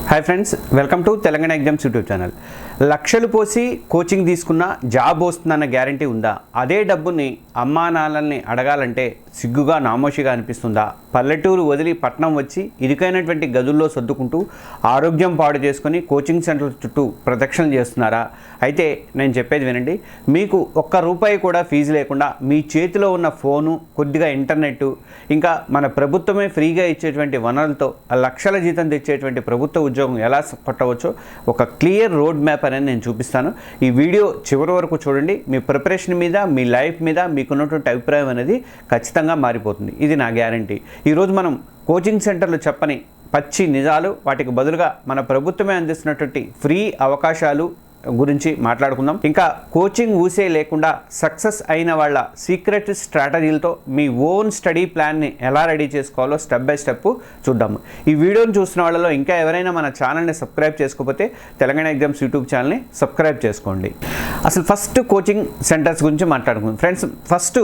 Hi friends, welcome to Telangana exams YouTube channel. లక్షలు పోసి coaching తీసుకున్న జాబ్ వస్తుందన్న గ్యారంటీ ఉందా? అదే డబ్బుని అమ్మా నాన్నల్ని అడగాలంటే సిగ్గుగా నామోషిగా అనిపిస్తుందా? పల్లెటూరు వదిలి పట్నం వచ్చి ఇరుకైనటువంటి గదుల్లో సర్దుకుంటూ ఆరోగ్యం పాడు చేసుకొని కోచింగ్ సెంటర్ల చుట్టూ ప్రదక్షిణలు చేస్తున్నారా? అయితే నేను చెప్పేది వినండి. మీకు ఒక్క రూపాయి కూడా ఫీజు లేకుండా మీ చేతిలో ఉన్న ఫోను, కొద్దిగా ఇంటర్నెట్, ఇంకా మన ప్రభుత్వమే ఫ్రీగా ఇచ్చేటువంటి వనరులతో లక్షల జీతం తెచ్చేటువంటి ప్రభుత్వ ఉద్యోగం ఎలా కొట్టవచ్చో ఒక క్లియర్ రోడ్ మ్యాప్ అనేది నేను చూపిస్తాను. ఈ వీడియో చివరి వరకు చూడండి. మీ ప్రిపరేషన్ మీద, మీ లైఫ్ మీద మీకున్నటువంటి అభిప్రాయం అనేది ఖచ్చితంగా మారిపోతుంది. ఇది నా గ్యారంటీ. ఈరోజు మనం కోచింగ్ సెంటర్లు చెప్పని పచ్చి నిజాలు, వాటికి బదులుగా మన ప్రభుత్వమే అందిస్తున్నటువంటి ఫ్రీ అవకాశాలు గురించి మాట్లాడుకుందాం. ఇంకా కోచింగ్ ఊసే లేకుండా సక్సెస్ అయిన వాళ్ళ సీక్రెట్ స్ట్రాటజీలతో మీ ఓన్ స్టడీ ప్లాన్ని ఎలా రెడీ చేసుకోవాలో స్టెప్ బై స్టెప్ చూద్దాము. ఈ వీడియోని చూస్తున్న వాళ్ళలో ఇంకా ఎవరైనా మన ఛానల్ని సబ్స్క్రైబ్ చేసుకోకపోతే తెలంగాణ ఎగ్జామ్స్ యూట్యూబ్ ఛానల్ని సబ్స్క్రైబ్ చేసుకోండి. అసలు ఫస్ట్ కోచింగ్ సెంటర్స్ గురించి మాట్లాడుకుందాం. ఫ్రెండ్స్, ఫస్ట్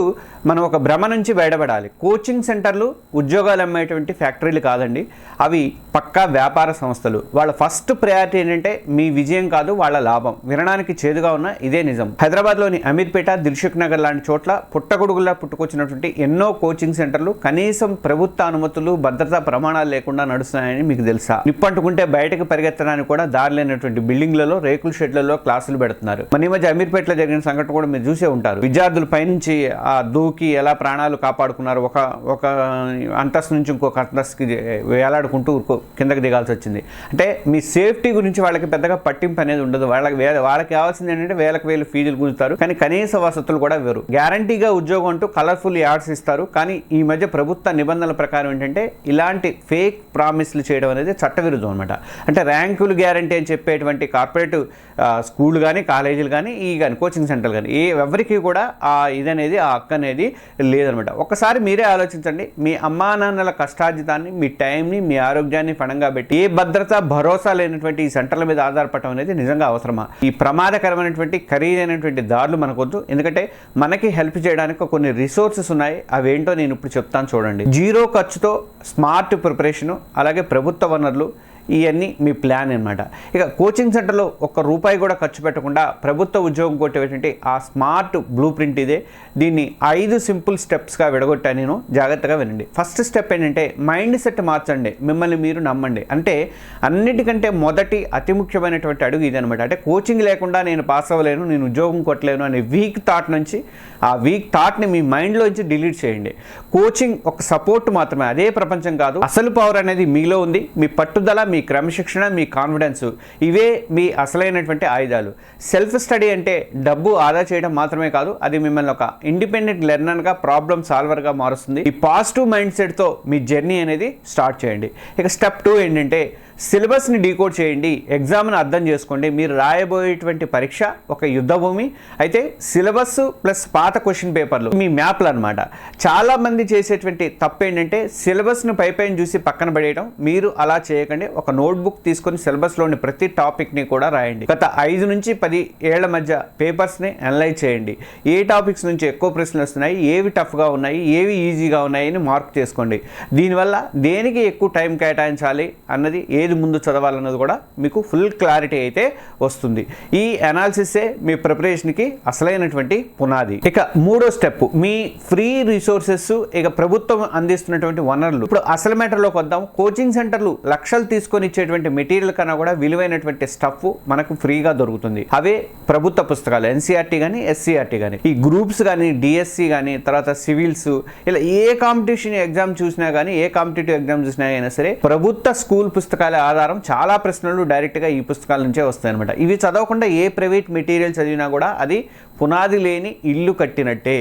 మనం ఒక భ్రమ నుంచి బయటపడాలి. కోచింగ్ సెంటర్లు ఉద్యోగాలు అమ్మేటువంటి ఫ్యాక్టరీలు కాదండి, అవి పక్కా వ్యాపార సంస్థలు. వాళ్ళ ఫస్ట్ ప్రయారిటీ ఏంటంటే మీ విజయం కాదు, వాళ్ళ లాభం. వినడానికి చేదుగా ఉన్న ఇదే నిజం. హైదరాబాద్లోని అమీర్పేట, దిల్సుఖ్ నగర్ లాంటి చోట్ల పుట్టగొడుగులా పుట్టుకొచ్చినటువంటి ఎన్నో కోచింగ్ సెంటర్లు కనీసం ప్రభుత్వ అనుమతులు, భద్రతా ప్రమాణాలు లేకుండా నడుస్తున్నాయని మీకు తెలుసా? నిప్పంటుకుంటే బయటకు పరిగెత్తడానికి కూడా దారి లేనటువంటి బిల్డింగ్లలో, రేకుల షెడ్లలో క్లాసులు పెడుతున్నారు. మన ఈ మధ్య అమీర్పేటలో జరిగిన సంఘటన కూడా మీరు చూసే ఉంటారు. విద్యార్థులు పైనుంచి ఆ దూకి ఎలా ప్రాణాలు కాపాడుకున్నారు. ఒక అంతస్తు నుంచి ఇంకొక అంతస్తుకి వేలాడుకుంటూ కిందకి దిగాల్సి వచ్చింది. అంటే మీ సేఫ్టీ గురించి వాళ్ళకి పెద్దగా పట్టింపు అనేది ఉండదు. వాళ్ళకి కావాల్సింది ఏంటంటే వేలకు వేలు ఫీజులు గుంజుతారు, కానీ కనీస వసతులు కూడా వేరు. గ్యారంటీగా ఉద్యోగం అంటూ కలర్ఫుల్ యాడ్స్ ఇస్తారు. కానీ ఈ మధ్య ప్రభుత్వ నిబంధనల ప్రకారం ఏంటంటే ఇలాంటి ఫేక్ ప్రామిస్లు చేయడం అనేది చట్టవిరుద్ధం అనమాట. అంటే ర్యాంకులు గ్యారంటీ అని చెప్పేటువంటి కార్పొరేట్ స్కూళ్ళు కానీ, కాలేజీలు కానీ, కోచింగ్ సెంటర్లు కానీ ఎవరికి కూడా ఇదనేది, ఆ హక్కు అనేది లేదనమాట. ఒక్కసారి మీరే ఆలోచించండి. మీ అమ్మా నాన్నల కష్టార్జితాన్ని, మీ టైంని, మీ ఆరోగ్యాన్ని పణంగా పెట్టి ఏ భద్రత, భరోసా లేనటువంటి ఈ సెంటర్ల మీద ఆధారపడటం అనేది నిజంగా అవసరమా? ఈ ప్రమాదకరమైనటువంటి ఖరీదైనటువంటి దారులు మనకొద్దు. ఎందుకంటే మనకి హెల్ప్ చేయడానికి కొన్ని రిసోర్సెస్ ఉన్నాయి. అవేంటో నేను ఇప్పుడు చెప్తాను చూడండి. జీరో ఖర్చుతో స్మార్ట్ ప్రిపరేషను, అలాగే ప్రభుత్వ వనరులు, ఇవన్నీ మీ ప్లాన్ అనమాట. ఇక కోచింగ్ సెంటర్లో ఒక్క రూపాయి కూడా ఖర్చు పెట్టకుండా ప్రభుత్వ ఉద్యోగం కొట్టేటువంటి ఆ స్మార్ట్ బ్లూ ప్రింట్ ఇదే. దీన్ని 5 సింపుల్ స్టెప్స్గా విడగొట్టా నేను. జాగ్రత్తగా వినండి. ఫస్ట్ స్టెప్ ఏంటంటే మైండ్ సెట్ మార్చండి, మిమ్మల్ని మీరు నమ్మండి. అంటే అన్నిటికంటే మొదటి అతి ముఖ్యమైనటువంటి అడుగు ఇదనమాట. అంటే కోచింగ్ లేకుండా నేను పాస్ అవ్వలేను, నేను ఉద్యోగం కొట్టలేను అనే వీక్ థాట్ నుంచి, ఆ వీక్ థాట్ని మీ మైండ్లోంచి డిలీట్ చేయండి. కోచింగ్ ఒక సపోర్ట్ మాత్రమే, అదే ప్రపంచం కాదు. అసలు పవర్ అనేది మీలో ఉంది. మీ పట్టుదల, మీ క్రమశిక్షణ, మీ కాన్ఫిడెన్స్, ఇవే మీ అసలైనటువంటి ఆయుధాలు. సెల్ఫ్ స్టడీ అంటే డబ్బు ఆదా చేయడం మాత్రమే కాదు, అది మిమ్మల్ని ఒక ఇండిపెండెంట్ లెర్నర్గా, ప్రాబ్లమ్ సాల్వర్గా మారుస్తుంది. ఈ పాజిటివ్ మైండ్ సెట్తో మీ జర్నీ అనేది స్టార్ట్ చేయండి. ఇక స్టెప్ 2 ఏంటంటే సిలబస్ని డీకోడ్ చేయండి, ఎగ్జామ్ని అర్థం చేసుకోండి. మీరు రాయబోయేటువంటి పరీక్ష ఒక యుద్ధభూమి. అయితే సిలబస్ ప్లస్ పాత క్వశ్చన్ పేపర్లు మీ మ్యాప్లు అనమాట. చాలామంది చేసేటువంటి తప్పు ఏంటంటే సిలబస్ను పైపైన చూసి పక్కన పడేయడం. మీరు అలా చేయకండి. ఒక నోట్బుక్ తీసుకొని సిలబస్లోని ప్రతి టాపిక్ని కూడా రాయండి. గత 5 నుంచి 10 ఏళ్ల మధ్య పేపర్స్ని అనలైజ్ చేయండి. ఏ టాపిక్స్ నుంచి ఎక్కువ ప్రశ్నలు వస్తున్నాయి, ఏవి టఫ్గా ఉన్నాయి, ఏవి ఈజీగా ఉన్నాయి అని మార్క్ చేసుకోండి. దీనివల్ల దేనికి ఎక్కువ టైం కేటాయించాలి అన్నది, ఏది ముందు చదవాలన్నది కూడా మీకు ఫుల్ క్లారిటీ అయితే వస్తుంది. ఈ అనాలిసిసే మీ ప్రిపరేషన్కి అసలైనటువంటి పునాది. ఇక 3వ స్టెప్ మీ ఫ్రీ రిసోర్సెస్, ఇక ప్రభుత్వం అందిస్తున్నటువంటి వనరులు. ఇప్పుడు అసలు మ్యాటర్లోకి వద్దాం. కోచింగ్ సెంటర్లు లక్షలు తీసుకొని ఇచ్చేటువంటి మెటీరియల్ కన్నా కూడా విలువైనటువంటి స్టఫ్ మనకు ఫ్రీగా దొరుకుతుంది. అవే ప్రభుత్వ పుస్తకాలు, ఎన్సీఆర్టీ కానీ, ఎస్సీఆర్టీ కానీ, ఈ గ్రూప్స్ కానీ, డిఎస్సి కానీ, తర్వాత సివిల్స్, ఇలా ఏ కాంపిటీషన్ ఎగ్జామ్ చూసినా కానీ, ఏ కాంపిటేటివ్ ఎగ్జామ్ చూసినా అయినా సరే ప్రభుత్వ స్కూల్ పుస్తకాల ఆధారం చాలా ప్రశ్నలు డైరెక్ట్గా ఈ పుస్తకాల నుంచే వస్తాయి అనమాట. ఇవి చదవకుండా ఏ ప్రైవేట్ మెటీరియల్ చదివినా కూడా అది పునాది లేని ఇల్లు కట్టినట్టే.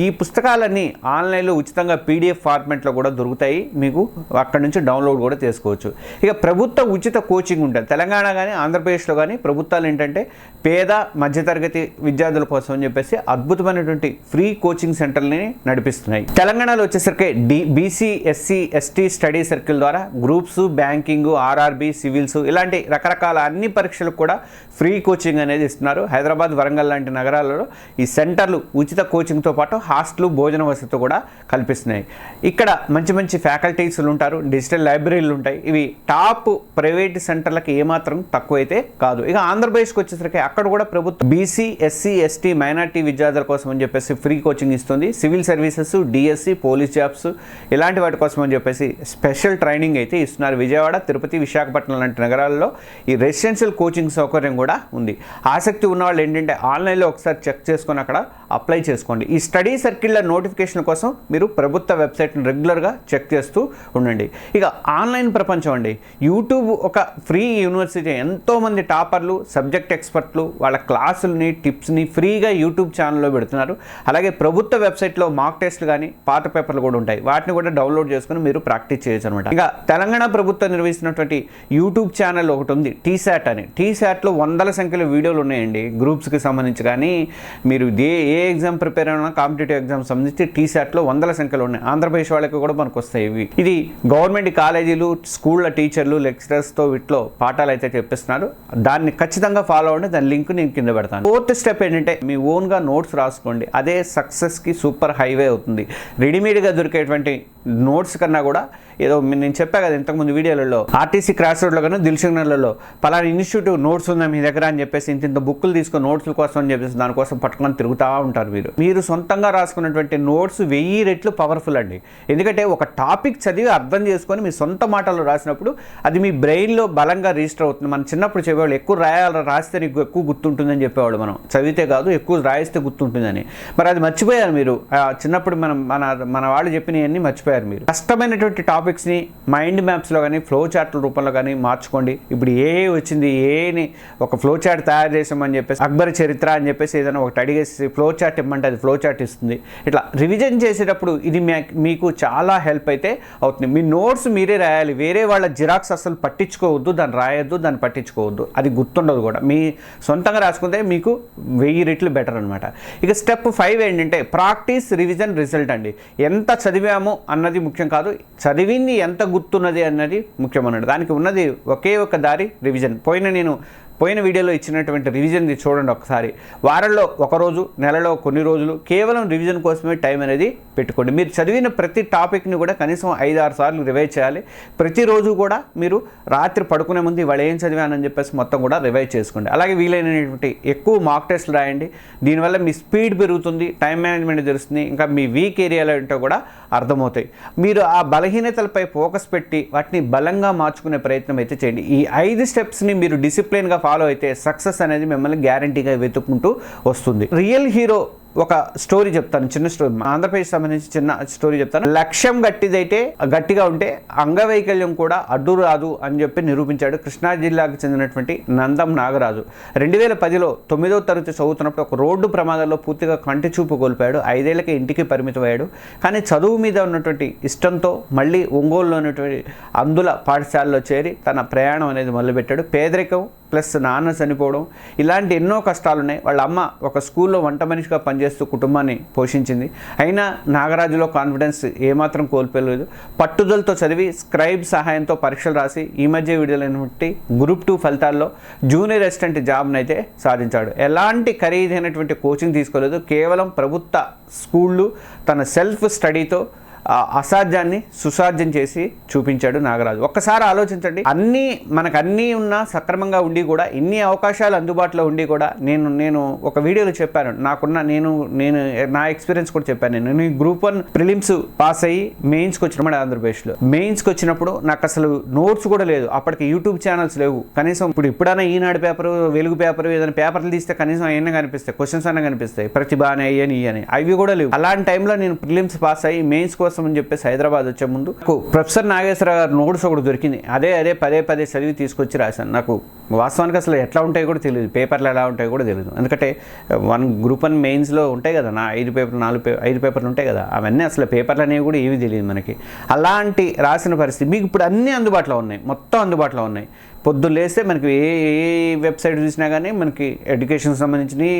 ఈ పుస్తకాలన్నీ ఆన్లైన్లో ఉచితంగా పీడిఎఫ్ ఫార్మాట్లో కూడా దొరుకుతాయి. మీకు అక్కడి నుంచి డౌన్లోడ్ కూడా చేసుకోవచ్చు. ఇక ప్రభుత్వ ఉచిత కోచింగ్ ఉంటుంది. తెలంగాణ కానీ, ఆంధ్రప్రదేశ్లో కానీ ప్రభుత్వాలు ఏంటంటే పేద, మధ్యతరగతి విద్యార్థుల కోసం అని చెప్పేసి అద్భుతమైనటువంటి ఫ్రీ కోచింగ్ సెంటర్ని నడిపిస్తున్నాయి. తెలంగాణలో వచ్చేసరికి BC, SC, ST study circle ద్వారా గ్రూప్స్, బ్యాంకింగ్, ఆర్ఆర్బీ, సివిల్స్ ఇలాంటి రకరకాల అన్ని పరీక్షలకు కూడా ఫ్రీ కోచింగ్ అనేది ఇస్తున్నారు. హైదరాబాద్, వరంగల్ లాంటి నగరాలలో ఈ సెంటర్లు ఉచిత కోచింగ్తో పాటు హాస్టల్ భోజన వసతి కూడా కల్పిస్తున్నాయి. ఇక్కడ మంచి మంచి ఫ్యాకల్టీస్లు ఉంటారు, డిజిటల్ లైబ్రరీలు ఉంటాయి. ఇవి టాప్ ప్రైవేట్ సెంటర్లకు ఏమాత్రం తక్కువైతే కాదు. ఇక ఆంధ్రప్రదేశ్కి వచ్చేసరికి అక్కడ కూడా ప్రభుత్వం బీసీ, ఎస్సీ, ఎస్టీ, మైనార్టీ విద్యార్థుల కోసం అని చెప్పేసి ఫ్రీ కోచింగ్ ఇస్తుంది. Civil services, DSC, police jobs ఇలాంటి వాటి కోసం అని చెప్పేసి స్పెషల్ ట్రైనింగ్ అయితే ఇస్తున్నారు. విజయవాడ, తిరుపతి, విశాఖపట్నం లాంటి నగరాల్లో ఈ రెసిడెన్షియల్ కోచింగ్ సౌకర్యం కూడా ఉంది. ఆసక్తి ఉన్న వాళ్ళు ఏంటంటే ఆన్లైన్లో ఒకసారి చెక్ చేసుకొని అక్కడ అప్లై చేసుకోండి. ఈ స్టడీ సర్కిళ్ళ నోటిఫికేషన్ కోసం మీరు ప్రభుత్వ వెబ్సైట్ని రెగ్యులర్గా చెక్ చేస్తూ ఉండండి. ఇక ఆన్లైన్ ప్రపంచం అండి. యూట్యూబ్ ఒక ఫ్రీ యూనివర్సిటీ. ఎంతోమంది టాపర్లు, సబ్జెక్ట్ ఎక్స్పర్ట్లు వాళ్ళ క్లాసుల్ని, టిప్స్ని ఫ్రీగా యూట్యూబ్ ఛానల్లో పెడుతున్నారు. అలాగే ప్రభుత్వ వెబ్సైట్లో మాక్ టెస్ట్లు కానీ పాత పేపర్లు కూడా ఉంటాయి. వాటిని కూడా డౌన్లోడ్ చేసుకుని మీరు ప్రాక్టీస్ చేయొచ్చు అనమాట. ఇక తెలంగాణ ప్రభుత్వం నిర్వహిస్తున్నటువంటి యూట్యూబ్ ఛానల్ ఒకటి ఉంది, టీశాట్ అని. టీశాట్లో వందల సంఖ్యలో వీడియోలు ఉన్నాయండి. గ్రూప్స్కి సంబంధించి కానీ మీరు ఏ ఎగ్జామ్ ప్రిపేర్ అయినా కాంపిటేటివ్ ఎగ్జామ్ సంబంధించి టీశాట్లో వందల సంఖ్యలో ఉన్నాయి. ఆంధ్రప్రదేశ్ వాళ్ళకి కూడా మనకు వస్తాయి ఇవి. ఇది గవర్నమెంట్ కాలేజీలు, స్కూళ్ళ టీచర్లు, లెక్చరర్స్తో వీటిలో పాఠాలు అయితే చెప్పిస్తున్నారు. దాన్ని ఖచ్చితంగా ఫాలో అవ్వండి. దాని లింక్ నేను కింద పెడతాను. ఫోర్త్ స్టెప్ ఏంటంటే మీ ఓన్గా నోట్స్ రాసుకోండి. అదే సక్సెస్కి సూపర్ హైవే అవుతుంది. రెడీమేడ్గా దొరికేటువంటి నోట్స్ కన్నా కూడా ఏదో నేను చెప్పా కదా ఇంతకుముందు వీడియోలలో, ఆర్టీసీ క్రాస్ రోడ్లో కానీ దిల్సుఖ్నగర్లో పలానా ఇన్స్టిట్యూట్ నోట్స్ ఉందా మీ దగ్గర అని చెప్పేసి ఇంత బుక్కులు తీసుకొని నోట్స్ల కోసం అని చెప్పేసి దానికోసం పట్టుకొని తిరుగుతూ ఉంటారు. మీరు సొంతంగా రాసుకున్నటువంటి నోట్స్ 1000 రెట్లు పవర్ఫుల్ అండి. ఎందుకంటే ఒక టాపిక్ చదివి అర్థం చేసుకొని మీ సొంత మాటల్లో రాసినప్పుడు అది మీ బ్రెయిన్లో బలంగా రిజిస్టర్ అవుతుంది. మనం చిన్నప్పుడు చెప్పేవాళ్ళు ఎక్కువ రాస్తే నీకు ఎక్కువ గుర్తుంటుందని చెప్పేవాళ్ళు. మనం చదివితే కాదు, ఎక్కువ రాయిస్తే గుర్తుంటుందని. మరి అది మర్చిపోయారు మీరు. చిన్నప్పుడు మన వాళ్ళు చెప్పినవన్నీ మర్చిపోయారు మీరు. కష్టమైనటువంటి టాపిక్స్ని మైండ్ మ్యాప్స్లో కానీ ఫ్లో చార్ట్ల రూపంలో కానీ మార్చుకోండి. ఇప్పుడు వచ్చింది, ఏని ఒక ఫ్లో చార్ట్ తయారు చేసామని చెప్పేసి అక్బర్ చరిత్ర అని చెప్పేసి ఏదైనా ఒకటి అడిగేసి ఫ్లో చార్ట్ ఇమ్మంటే అది ఫ్లో చార్ట్ ఇస్తుంది. ఇట్లా రివిజన్ చేసేటప్పుడు ఇది మీకు చాలా హెల్ప్ అయితే అవుతుంది. మీ నోట్స్ మీరే రాయాలి. వేరే వాళ్ళ జిరాక్స్ అసలు పట్టించుకోవద్దు, దాన్ని రాయొద్దు, దాన్ని పట్టించుకోవద్దు. అది గుర్తుండదు కూడా. మీ సొంతంగా రాసుకుంటే మీకు 1000 రెట్లు బెటర్ అనమాట. ఇక స్టెప్ 5 ఏంటంటే ప్రాక్టీస్, రివిజన్, రిజల్ట్ అండి. ఎంత చదివామో అన్నది ముఖ్యం కాదు, చదివింది ఎంత గుర్తున్నది అన్నది ముఖ్యమన్నది. దానికి ఉన్నది ఒకే ఒక దారి, రివిజన్. పోయిన వీడియోలో ఇచ్చినటువంటి రివిజన్ది చూడండి ఒకసారి. వారంలో ఒకరోజు, నెలలో కొన్ని రోజులు కేవలం రివిజన్ కోసమే టైం అనేది పెట్టుకోండి. మీరు చదివిన ప్రతి టాపిక్ని కూడా కనీసం 5-6 సార్లు రివైజ్ చేయాలి. ప్రతిరోజు కూడా మీరు రాత్రి పడుకునే ముందు ఇవాళ ఏం చదివానని చెప్పేసి మొత్తం కూడా రివైజ్ చేసుకోండి. అలాగే వీలైనటువంటి ఎక్కువ మాక్ టెస్ట్లు రాయండి. దీనివల్ల మీ స్పీడ్ పెరుగుతుంది, టైం మేనేజ్మెంట్ తెలుస్తుంది, ఇంకా మీ వీక్ ఏరియాలో ఏంటో కూడా అర్థమవుతాయి. మీరు ఆ బలహీనతలపై ఫోకస్ పెట్టి వాటిని బలంగా మార్చుకునే ప్రయత్నం అయితే చేయండి. ఈ 5 స్టెప్స్ని మీరు డిసిప్లిన్గా ఫాలో అయితే సక్సెస్ అనేది మిమ్మల్ని గ్యారంటీగా వెతుక్కుంటూ వస్తుంది. రియల్ హీరో ఒక స్టోరీ చెప్తాను, చిన్న స్టోరీ. ఆంధ్రప్రదేశ్ సంబంధించి చిన్న స్టోరీ చెప్తాను. లక్ష్యం గట్టిగా ఉంటే అంగవైకల్యం కూడా అడ్డు రాదు అని చెప్పి నిరూపించాడు కృష్ణా జిల్లాకు చెందినటువంటి నందం నాగరాజు. 2010లో 9వ తరగతి చదువుతున్నప్పుడు ఒక రోడ్డు ప్రమాదంలో పూర్తిగా కంటి చూపు కోల్పోయాడు. 5 ఏళ్లకే ఇంటికి పరిమితమయ్యాడు. కానీ చదువు మీద ఉన్నటువంటి ఇష్టంతో మళ్ళీ ఒంగోలులో ఉన్నటువంటి అందుల పాఠశాలలో చేరి తన ప్రయాణం అనేది మొదలుపెట్టాడు. పేదరికం ప్లస్ నాన్న చనిపోవడం ఇలాంటి ఎన్నో కష్టాలు ఉన్నాయి. వాళ్ళ అమ్మ ఒక స్కూల్లో వంట మనిషిగా పనిచేస్తూ కుటుంబాన్ని పోషించింది. అయినా నాగరాజులో కాన్ఫిడెన్స్ ఏమాత్రం కోల్పోలేదు. పట్టుదలతో చదివి స్క్రైబ్ సహాయంతో పరీక్షలు రాసి ఈ మధ్య విడుదలైనటువంటి గ్రూప్ 2 ఫలితాల్లో జూనియర్ అసిస్టెంట్ జాబ్ని అయితే సాధించాడు. ఎలాంటి ఖరీదైనటువంటి కోచింగ్ తీసుకోలేదు. కేవలం ప్రభుత్వ స్కూళ్ళు తన సెల్ఫ్ స్టడీతో అసాధ్యాన్ని సుసాధ్యం చేసి చూపించాడు నాగరాజు. ఒక్కసారి ఆలోచించండి. మనకు అన్నీ ఉన్నా సక్రమంగా ఉండి కూడా ఇన్ని అవకాశాలు అందుబాటులో ఉండి కూడా నేను ఒక వీడియోలో చెప్పాను. నేను నా ఎక్స్పీరియన్స్ కూడా చెప్పాను. నేను గ్రూప్ 1 ప్రిలిమ్స్ పాస్ అయ్యి మెయిన్స్కి వచ్చినప్పుడు ఆంధ్రప్రదేశ్లో మెయిన్స్కి వచ్చినప్పుడు నాకు అసలు నోట్స్ కూడా లేదు. అప్పటికి యూట్యూబ్ ఛానల్స్ లేవు. కనీసం ఇప్పుడైనా ఈనాడు పేపరు, వెలుగు పేపరు, ఏదైనా పేపర్లు తీస్తే కనీసం అయినా కనిపిస్తాయి, క్వశ్చన్స్ అయినా కనిపిస్తాయి, ప్రతిభ అని ఇయని అవి కూడా లేవు. అలాంటి టైంలో నేను ప్రిలిమ్స్ పాస్ అయ్యి మెయిన్స్ కోసం అని చెప్పేసి హైదరాబాద్ వచ్చే ముందు నాకు ప్రొఫెసర్ నాగేశ్వర గారు నోట్స్ ఒకటి దొరికింది. అదే పదే చదివి తీసుకొచ్చి రాశాను. నాకు వాస్తవానికి అసలు ఎట్లా ఉంటాయో కూడా తెలియదు, పేపర్లు ఎలా ఉంటాయో కూడా తెలియదు. ఎందుకంటే గ్రూప్ 1 మెయిన్స్లో ఉంటాయి కదా, 5 పేపర్లు ఉంటాయి కదా, అవన్నీ అసలు పేపర్లు అనేవి కూడా ఏవి తెలియదు మనకి. అలాంటి రాసిన పరిస్థితి. మీకు ఇప్పుడు అన్నీ అందుబాటులో ఉన్నాయి, మొత్తం అందుబాటులో ఉన్నాయి. పొద్దున్న లేస్తే మనకి ఏ వెబ్సైట్ చూసినా కానీ మనకి ఎడ్యుకేషన్ సంబంధించినవి,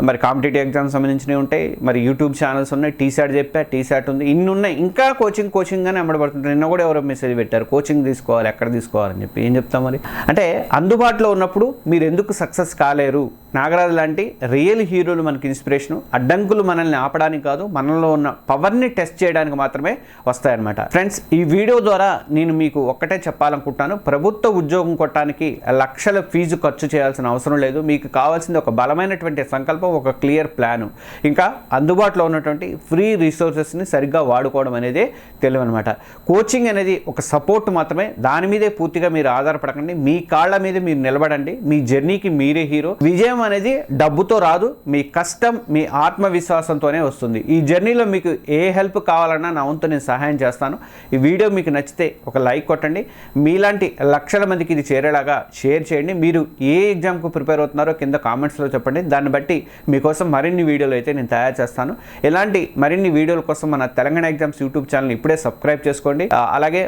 మరి కాంపిటేటివ్ ఎగ్జామ్స్ సంబంధించినవి ఉంటాయి, మరి యూట్యూబ్ ఛానల్స్ ఉన్నాయి, టీసాట్ చెప్పా, టీసాట్ ఉంది, ఇన్ని ఉన్నాయి. ఇంకా కోచింగ్ గానే అమ్మడబడుతుంటారు. నిన్న కూడా ఎవరో మెసేజ్ పెట్టారు, కోచింగ్ తీసుకోవాలి, ఎక్కడ తీసుకోవాలని చెప్పి. ఏం చెప్తాం మరి? అంటే అందుబాటులో ఉన్నప్పుడు మీరు ఎందుకు సక్సెస్ కాలేరు? నాగరాజు లాంటి రియల్ హీరోలు మనకి ఇన్స్పిరేషను. అడ్డంకులు మనల్ని ఆపడానికి కాదు, మనలో ఉన్న పవర్ని టెస్ట్ చేయడానికి మాత్రమే వస్తాయన్నమాట. ఫ్రెండ్స్, ఈ వీడియో ద్వారా నేను మీకు ఒక్కటే చెప్పాలనుకుంటున్నాను, ప్రభుత్వ ఉద్యోగం కొట్టడానికి లక్షల ఫీజు ఖర్చు చేయాల్సిన అవసరం లేదు. మీకు కావాల్సింది ఒక బలమైనటువంటి సంకల్పం, ఒక క్లియర్ ప్లాను, ఇంకా అందుబాటులో ఉన్నటువంటి ఫ్రీ రిసోర్సెస్ని సరిగ్గా వాడుకోవడం అనేది తెలియదు అనమాట. కోచింగ్ అనేది ఒక సపోర్ట్ మాత్రమే, దాని మీదే పూర్తిగా మీరు ఆధారపడకండి. మీ కాళ్ళ మీద మీరు నిలబడండి, మీ జర్నీకి మీరే హీరో. విజయం అనేది డబ్బుతో రాదు, మీ కష్టం, మీ ఆత్మవిశ్వాసంతోనే వస్తుంది. ఈ జర్నీలో మీకు ఏ హెల్ప్ కావాలన్నా నా వంతు నేను సహాయం చేస్తాను. ఈ వీడియో మీకు నచ్చితే ఒక లైక్ కొట్టండి. మీలాంటి లక్షల మందికి ఇది చేరేలాగా షేర్ చేయండి. మీరు ఏ ఎగ్జామ్కు ప్రిపేర్ అవుతున్నారో కింద కామెంట్స్లో చెప్పండి. దాన్ని బట్టి మీకోసం మరిన్ని వీడియోలు అయితే నేను తయారు చేస్తాను. ఇలాంటి మరిన్ని వీడియోల కోసం మన తెలంగాణ ఎగ్జామ్స్ యూట్యూబ్ ఛానల్ ఇప్పుడే సబ్స్క్రైబ్ చేసుకోండి. అలాగే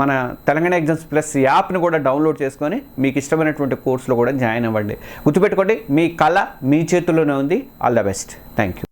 మన తెలంగాణ ఎగ్జామ్స్ ప్లస్ యాప్ని కూడా డౌన్లోడ్ చేసుకొని మీకు ఇష్టమైనటువంటి కోర్సులో కూడా జాయిన్ అవ్వండి. గుర్తుపెట్టుకోండి, మీ కళ మీ చేతుల్లోనే ఉంది. All the best. Thank you.